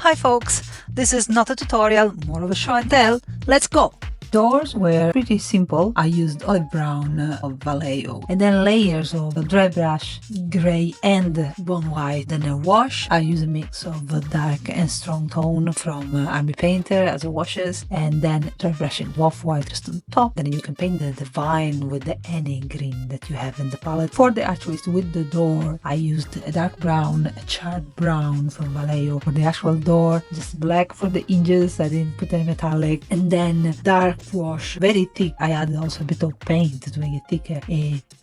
Hi folks, this is not a tutorial, more of a show and tell. Let's go! Doors were pretty simple. I used olive brown of Vallejo and then layers of dry brush, grey and bone white. Then a wash. I use a mix of dark and strong tone from Army Painter as a washes, and then dry brushing off-white just on top. Then you can paint the vine with any green that you have in the palette. For the archways with the door, I used a dark brown, a charred brown from Vallejo for the actual door, just black for the hinges. I didn't put any metallic, and then dark wash, very thick. I added also a bit of paint to make it thicker,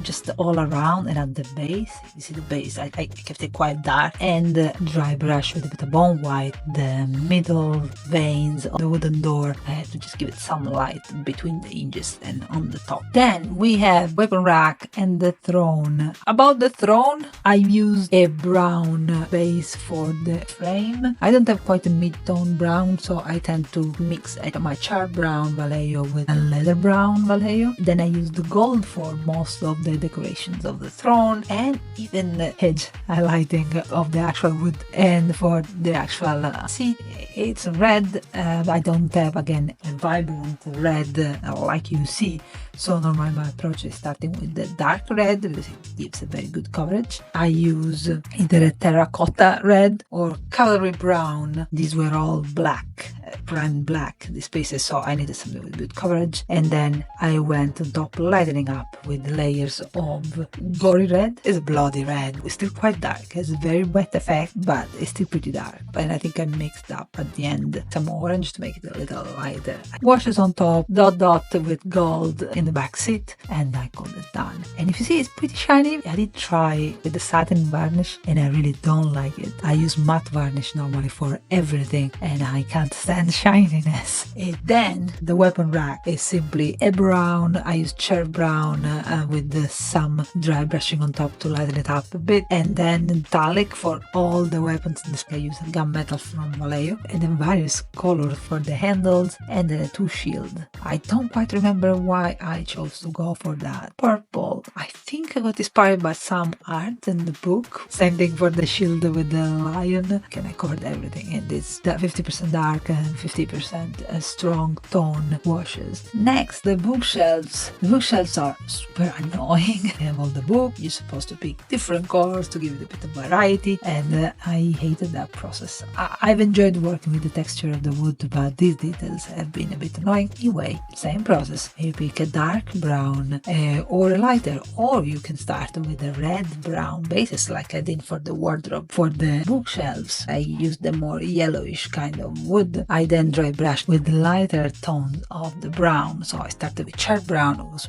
just all around and at the base. You see the base, I kept it quite dark, and dry brush with a bit of bone white, the middle veins of the wooden door. I had to just give it some light between the hinges and on the top. Then we have weapon rack and the throne. About the throne, I used a brown base for the frame. I don't have quite a mid-tone brown, so I tend to mix my charred brown Vallejo with a leather brown Vallejo. Then I use the gold for most of the decorations of the throne and even the edge highlighting of the actual wood. And for the actual seat, it's red. I don't have again a vibrant red like you see, so normally my approach is starting with the dark red because it gives a very good coverage. I use either a terracotta red or cavalry brown. These were all black, prime black, the spaces, so I needed something with good coverage. And then I went on top lightening up with layers of gory red. It's a bloody red. It's still quite dark. It's a very wet effect, but it's still pretty dark. And I think I mixed up at the end some orange to make it a little lighter. Washes on top, dot with gold in the back seat, and I called it done. And if you see, it's pretty shiny. I did try with the satin varnish and I really don't like it. I use matte varnish normally for everything and I can't stand shininess. Then the weapon rack is simply a brown. I use cherry brown with some dry brushing on top to lighten it up a bit, and then metallic for all the weapons. In this case I use gunmetal from Vallejo, and then various colors for the handles and the two shield. I don't quite remember why I chose to go for that purple. I think I got inspired by some art in the book. Same thing for the shield with the lion. I covered everything in this 50% dark and 50% strong tone washes. Next, the bookshelves. The bookshelves are super annoying. You have all the book, you're supposed to pick different colors to give it a bit of variety, and I hated that process. I've enjoyed working with the texture of the wood, but these details have been a bit annoying. Anyway, same process. You pick a dark brown or a lighter, or you can start with a red brown bases like I did for the wardrobe. For the bookshelves, I used the more yellowish kind of wood. I then dry brushed with the lighter tones of the brown. So I started with charred brown,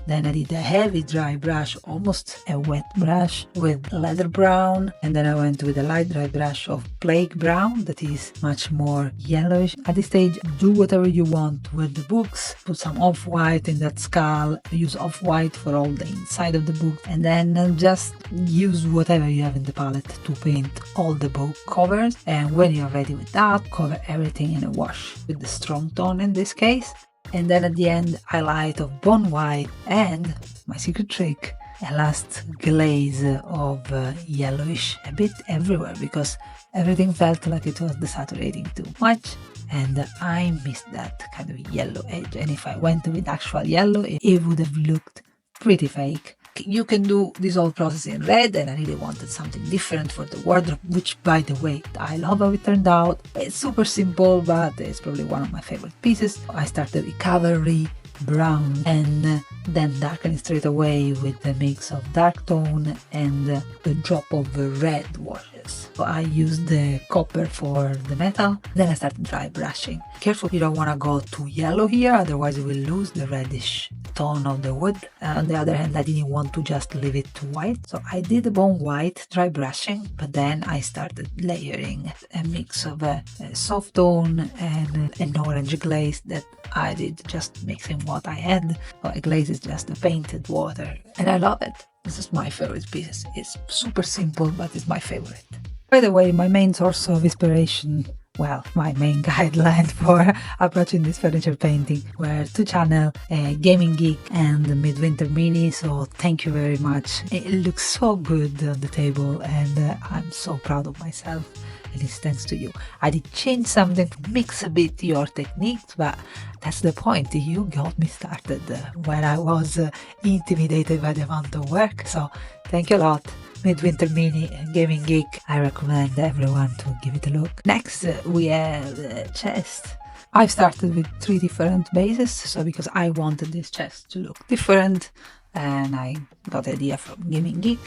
then I did a heavy dry brush, almost a wet brush with leather brown, and then I went with a light dry brush of plague brown that is much more yellowish. At this stage, do whatever you want with the books. Put some off-white in that skull, use off-white for all the inside of the book, and then just use whatever you have in the palette to paint all the book covers. And when you're ready with that, cover everything in a wash with the strong tone in this case. And then at the end, highlight of bone white and my secret trick, a last glaze of yellowish a bit everywhere because everything felt like it was desaturating too much, and I missed that kind of yellow edge. And if I went with actual yellow, it would have looked pretty fake. You can do this whole process in red, and I really wanted something different for the wardrobe, which by the way, I love how it turned out. It's super simple, but it's probably one of my favorite pieces. I started with cavalry brown and then darken straight away with the mix of dark tone and a drop of red washes. So I used the copper for the metal, then I started dry brushing. Careful, you don't want to go too yellow here, otherwise you will lose the reddish tone of the wood. On the other hand, I didn't want to just leave it too white, so I did a bone white dry brushing, but then I started layering a mix of a soft tone and an orange glaze that I did just mixing what I had. So a glaze is just a painted water, and I love it. This is my favorite piece. It's super simple, but it's my favorite. By the way, my main source of inspiration, well, my main guideline for approaching this furniture painting were two channels, Gaminggeek and MidWinterMini, so thank you very much. It looks so good on the table and I'm so proud of myself. and it's thanks to you. I did change something, mix a bit your techniques, but that's the point. You got me started when I was intimidated by the amount of work. So thank you a lot. MidWinterMini and Gaming Geek. I recommend everyone to give it a look. Next, we have the chest. I've started with 3 different bases, so because I wanted this chest to look different, and I got the idea from Gaming Geek.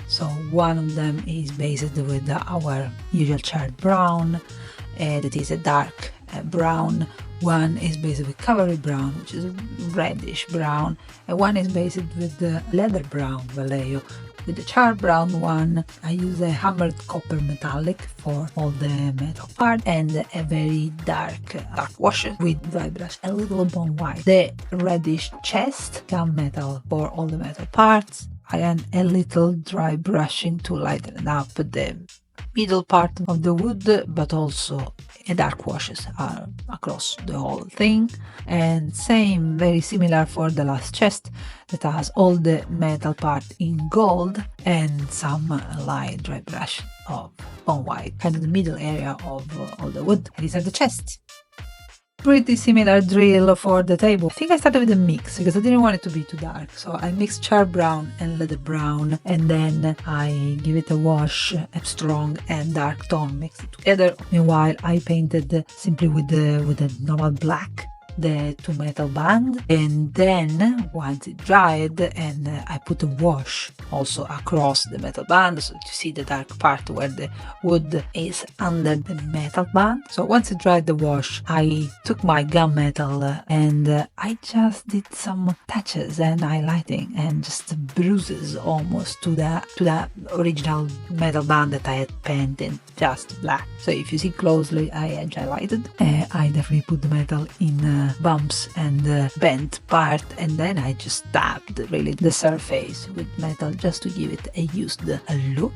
So one of them is based with our usual charred brown, that is a dark brown. One is based with cavalry brown, which is a reddish brown, and one is based with the leather brown Vallejo. With the charred brown one, I use a hammered copper metallic for all the metal part, and a very dark wash with dry brush, a little bone white. The reddish chest, gunmetal for all the metal parts, and a little dry brushing to lighten up the middle part of the wood, but also a dark washes are across the whole thing. And same, very similar for the last chest that has all the metal part in gold and some light dry brush of bone white, kind of the middle area of all the wood. These are the chests. Pretty similar drill for the table. I think I started with a mix because I didn't want it to be too dark. So I mixed charred brown and leather brown, and then I give it a wash, a strong and dark tone, mix it together. Meanwhile, I painted simply with the normal black the 2 metal band, and then once it dried, and I put a wash also across the metal band, so you see the dark part where the wood is under the metal band. So once it dried the wash, I took my gunmetal and I just did some touches and highlighting and just bruises almost to the original metal band that I had painted just black. So if you see closely, I had highlighted. I definitely put the metal in bumps and bent part, and then I just tapped really the surface with metal just to give it a used look,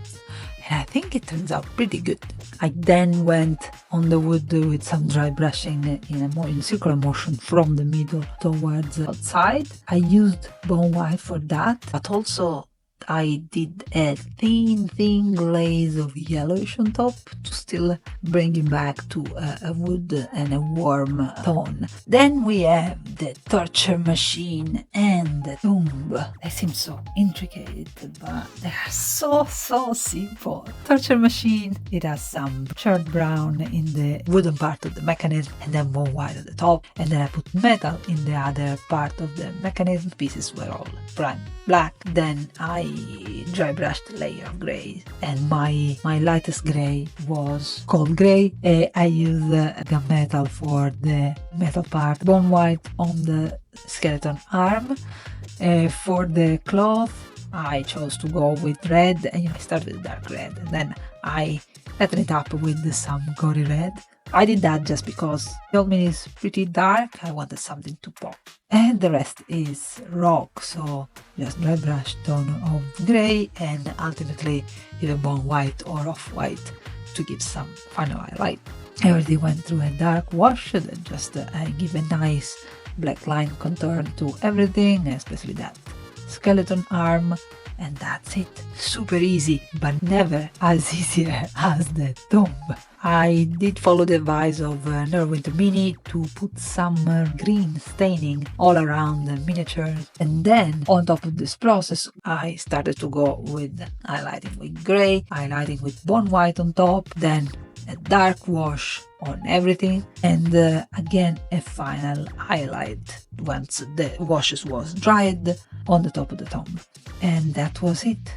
and I think it turns out pretty good. I then went on the wood with some dry brushing in circular motion from the middle towards outside. I used bone white for that, but also I did a thin glaze of yellowish on top to still bring it back to a wood and a warm tone. Then we have the torture machine and the tomb. They seem so intricate, but they are so simple. Torture machine, it has some charred brown in the wooden part of the mechanism, and then bone white at the top, and then I put metal in the other part of the mechanism. Pieces were all black. Then I dry brushed a layer of grey, and my lightest grey was cold grey. I used gunmetal for the metal part, bone white on the skeleton arm. For the cloth, I chose to go with red, and I started with dark red, and then I lightened it up with some gory red. I did that just because the old mini is pretty dark. I wanted something to pop. And the rest is rock, so just dry brush tone of grey, and ultimately either bone white or off-white to give some final highlight. Everything went through a dark wash that just give a nice black line contour to everything, especially that skeleton arm. And that's it. Super easy, but never as easier as the tomb. I did follow the advice of HeroQuest to put some green staining all around the miniatures, and then on top of this process I started to go with highlighting with grey, highlighting with bone white on top, then a dark wash on everything, and again a final highlight once the washes was dried on the top of the tomb. And that was it.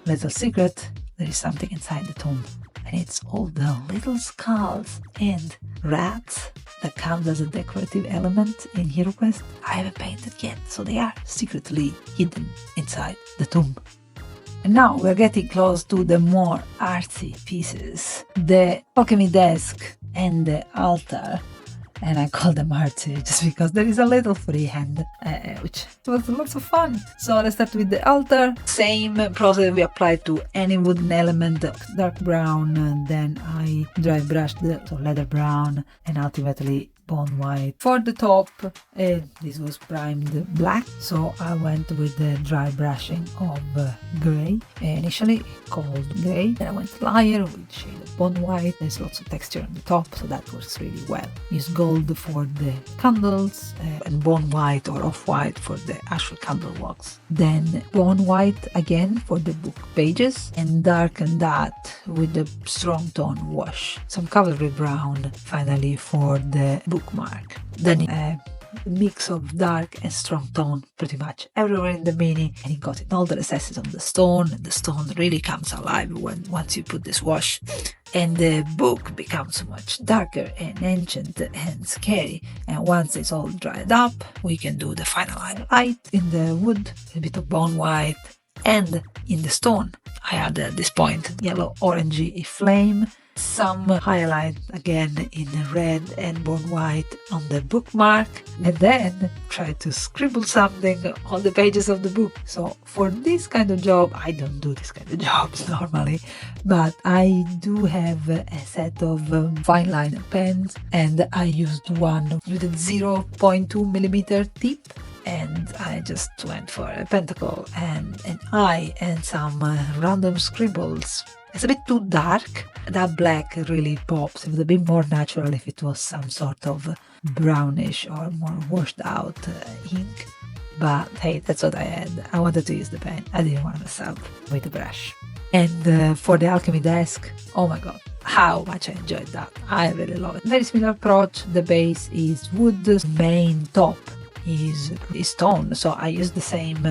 Little secret, there is something inside the tomb, and it's all the little skulls and rats that comes as a decorative element in HeroQuest. I haven't painted yet, so they are secretly hidden inside the tomb. And now we're getting close to the more artsy pieces. The alchemy desk and the altar, and I call them artsy just because there is a little freehand, which was lots of fun. So let's start with the altar. Same process we applied to any wooden element, dark brown, and then I dry brushed the leather brown, and ultimately bone white. For the top, this was primed black, so I went with the dry brushing of gray, initially called gray. Then I went lighter with shade of bone white. There's lots of texture on the top, so that works really well. Use gold for the candles and bone white or off-white for the actual candle wax. Then bone white again for the book pages, and darken that with the strong tone wash. Some cavalry brown finally for the bookmark. Then a mix of dark and strong tone pretty much everywhere in the mini, and it got in all the recesses of the stone. The stone really comes alive once you put this wash, and the book becomes much darker and ancient and scary. And once it's all dried up, we can do the final highlight in the wood, a bit of bone white, and in the stone I add at this point yellow orangey flame, some highlight again in red and bone white on the bookmark, and then try to scribble something on the pages of the book. So for this kind of job, I don't do this kind of jobs normally, but I do have a set of fine liner pens, and I used one with a 0.2mm tip, and I just went for a pentacle and an eye and some random scribbles. It's a bit too dark. That black really pops. It would have been more natural if it was some sort of brownish or more washed out ink. But hey, that's what I had. I wanted to use the pen. I didn't want to mess up with the brush. And for the alchemy desk, oh my god, how much I enjoyed that. I really love it. Very similar approach. The base is wood. The main top is stone. So I used the same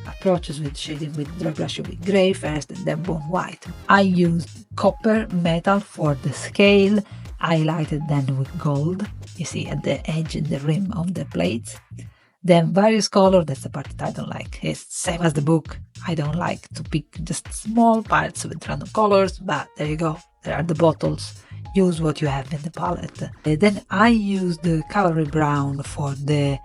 approaches with shading with dry brushing with gray first and then bone white. I used copper metal for the scale, highlighted then with gold, you see at the edge and the rim of the plates. Then various colors, that's the part that I don't like. It's the same as the book. I don't like to pick just small parts with random colors, but there you go. There are the bottles. Use what you have in the palette. Then I used the cavalry brown for the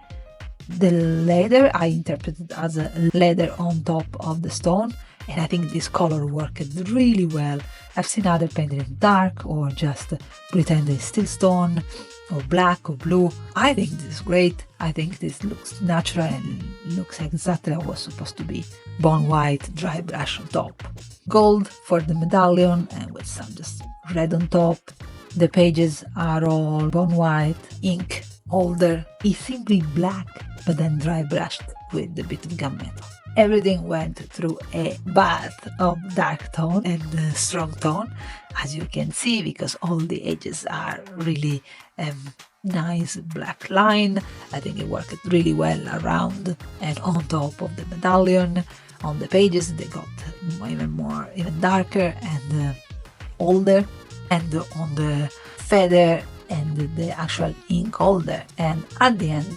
leather. I interpreted as a leather on top of the stone, and I think this color worked really well. I've seen other painted in dark or just pretend it's still stone or black or blue. I think this is great. I think this looks natural and looks exactly how it was supposed to be. Bone white, dry brush on top. Gold for the medallion and with some just red on top. The pages are all bone white. Ink holder is simply black, but then dry brushed with a bit of gunmetal. Everything went through a bath of dark tone and strong tone, as you can see, because all the edges are really nice black line. I think it worked really well around and on top of the medallion. On the pages they got even darker and older, and on the feather and the actual ink holder. And at the end,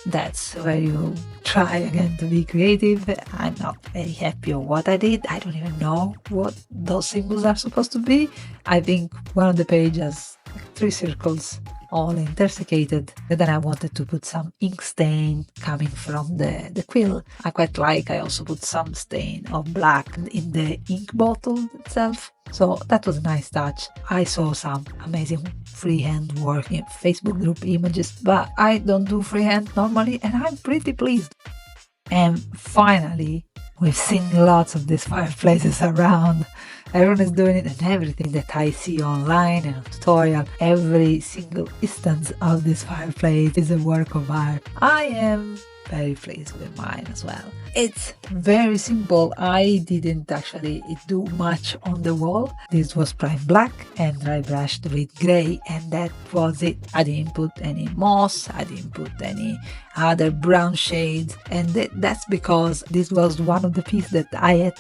that's where you try again to be creative. I'm not very happy with what I did. I don't even know what those symbols are supposed to be. I think one of the pages has 3 circles all intersecated, and then I wanted to put some ink stain coming from the quill. I quite like. I also put some stain of black in the ink bottle itself, so that was a nice touch. I saw some amazing freehand work in Facebook group images, but I don't do freehand normally, and I'm pretty pleased. And finally, we've seen lots of these fireplaces around. Everyone is doing it, and everything that I see online and on tutorial, every single instance of this fireplace is a work of art. I am very pleased with mine as well. It's very simple. I didn't actually do much on the wall. This was primed black and dry brushed with gray, and that was it. I didn't put any moss, I didn't put any other brown shades, and that's because this was one of the pieces that I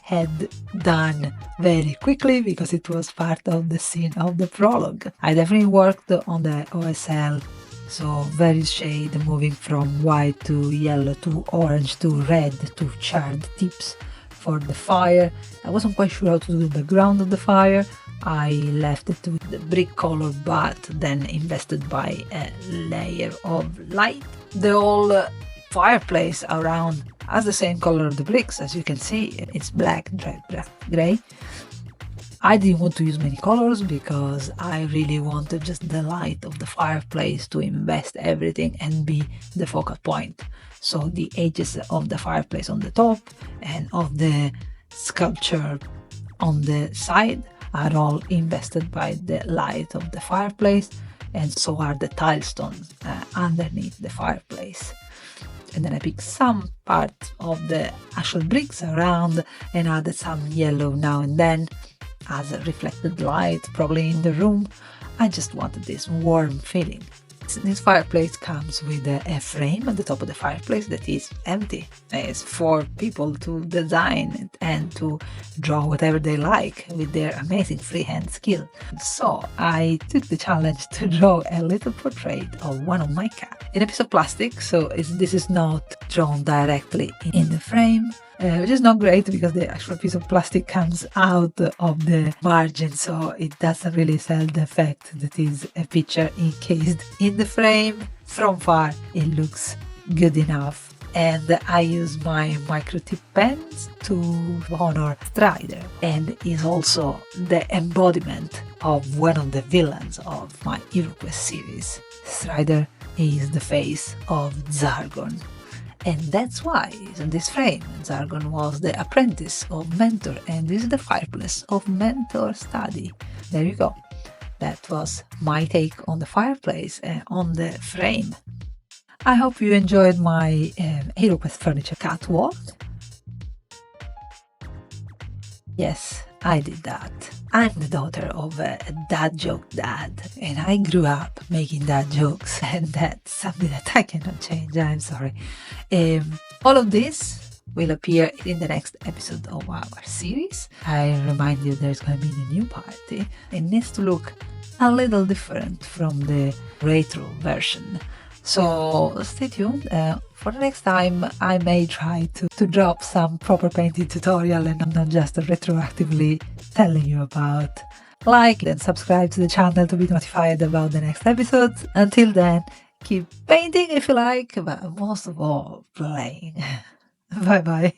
had done very quickly because it was part of the scene of the prologue. I definitely worked on the OSL, so various shade moving from white to yellow to orange to red to charred tips for the fire. I wasn't quite sure how to do the background of the fire. I left it with the brick color, but then invested by a layer of light. The whole fireplace around has the same color of the bricks, as you can see. It's black, dry, black, gray. I didn't want to use many colors because I really wanted just the light of the fireplace to invest everything and be the focal point. So the edges of the fireplace on the top and of the sculpture on the side are all invested by the light of the fireplace, and so are the tile stones underneath the fireplace. And then I picked some part of the actual bricks around and added some yellow now and then as a reflected light, probably in the room. I just wanted this warm feeling. This fireplace comes with a frame at the top of the fireplace that is empty. It's for people to design it and to draw whatever they like with their amazing freehand skill. So I took the challenge to draw a little portrait of one of my cats in a piece of plastic. So this is not drawn directly in the frame, which is not great because the actual piece of plastic comes out of the margin, so it doesn't really sell the effect that is a picture encased in the frame. From far it looks good enough, and I use my micro tip pens to honor Strider, and is also the embodiment of one of the villains of my HeroQuest series. Strider is the face of Zargon. And that's why in this frame Zargon was the apprentice of Mentor, and this is the fireplace of Mentor study. There you go. That was my take on the fireplace and on the frame. I hope you enjoyed my HeroQuest Furniture catwalk. Yes, I did that. I'm the daughter of a dad joke dad, and I grew up making dad jokes, and that's something that I cannot change. I'm sorry. All of this will appear in the next episode of our series. I remind you there's going to be a new party. It needs to look a little different from the retro version. So stay tuned. For the next time, I may try to drop some proper painting tutorial and not just retroactively telling you about. Like and subscribe to the channel to be notified about the next episodes. Until then, keep painting if you like, but most of all, playing. Bye bye.